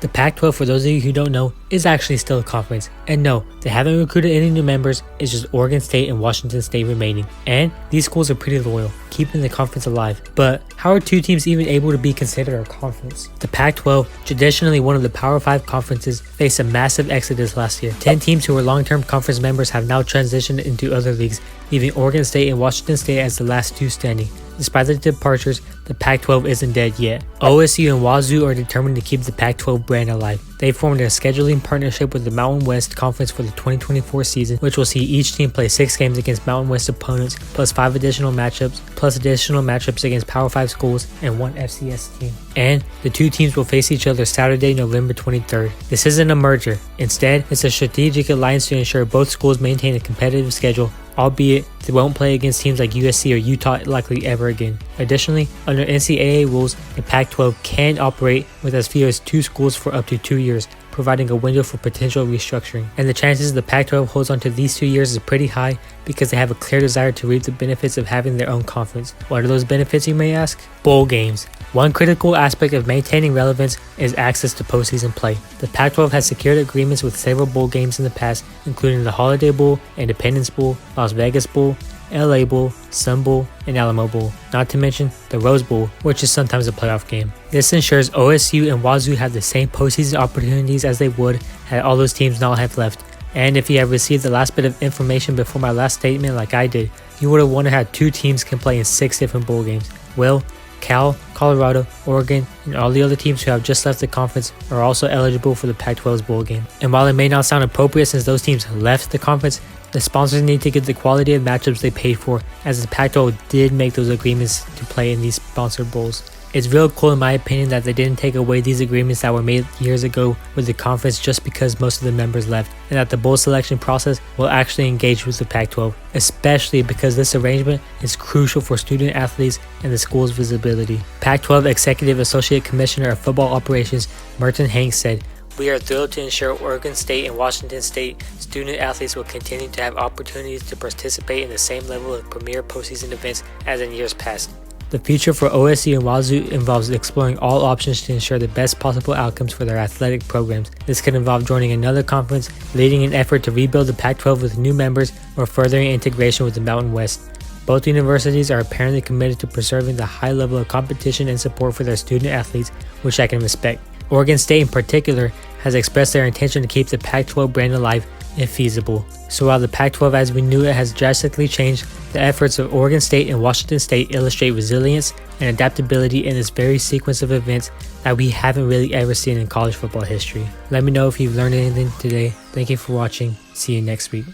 The Pac-12, for those of you who don't know, is actually still a conference. And no, they haven't recruited any new members, it's just Oregon State and Washington State remaining. And these schools are pretty loyal, keeping the conference alive. But how are two teams even able to be considered a conference? The Pac-12, traditionally one of the Power 5 conferences, faced a massive exodus last year. 10 teams who were long-term conference members have now transitioned into other leagues, leaving Oregon State and Washington State as the last two standing. Despite the departures, the Pac-12 isn't dead yet. OSU and Wazoo are determined to keep the Pac-12 brand alive. They formed a scheduling partnership with the Mountain West Conference for the 2024 season, which will see each team play 6 games against Mountain West opponents, plus 5 additional matchups against Power 5 schools and 1 FCS team. And the two teams will face each other Saturday, November 23rd. This isn't a merger. Instead, it's a strategic alliance to ensure both schools maintain a competitive schedule, albeit they won't play against teams like USC or Utah likely ever again. Additionally, under NCAA rules, the Pac-12 can operate with as few as 2 schools for up to 2 years, providing a window for potential restructuring. And the chances the Pac-12 holds onto these 2 years is pretty high because they have a clear desire to reap the benefits of having their own conference. What are those benefits, you may ask? Bowl games. One critical aspect of maintaining relevance is access to postseason play. The Pac-12 has secured agreements with several bowl games in the past, including the Holiday Bowl, Independence Bowl, Las Vegas Bowl, LA Bowl, Sun Bowl, and Alamo Bowl, not to mention the Rose Bowl, which is sometimes a playoff game. This ensures OSU and Wazoo have the same postseason opportunities as they would had all those teams not have left. And if you have received the last bit of information before my last statement like I did, you would have wondered how 2 teams can play in 6 different bowl games. Well, Cal, Colorado, Oregon, and all the other teams who have just left the conference are also eligible for the Pac-12's bowl game. And while it may not sound appropriate since those teams left the conference, the sponsors need to get the quality of matchups they paid for, as the Pac-12 did make those agreements to play in these sponsored bowls. It's real cool in my opinion that they didn't take away these agreements that were made years ago with the conference just because most of the members left, and that the bowl selection process will actually engage with the Pac-12, especially because this arrangement is crucial for student athletes and the school's visibility. Pac-12 Executive Associate Commissioner of Football Operations Merton Hanks said, "We are thrilled to ensure Oregon State and Washington State student athletes will continue to have opportunities to participate in the same level of premier postseason events as in years past. The future for OSU and Wazoo involves exploring all options to ensure the best possible outcomes for their athletic programs. This could involve joining another conference, leading an effort to rebuild the Pac-12 with new members, or furthering integration with the Mountain West. Both universities are apparently committed to preserving the high level of competition and support for their student athletes, which I can respect. Oregon State in particular has expressed their intention to keep the Pac-12 brand alive if feasible. So while the Pac-12 as we knew it has drastically changed, the efforts of Oregon State and Washington State illustrate resilience and adaptability in this very sequence of events that we haven't really ever seen in college football history. Let me know if you've learned anything today. Thank you for watching. See you next week.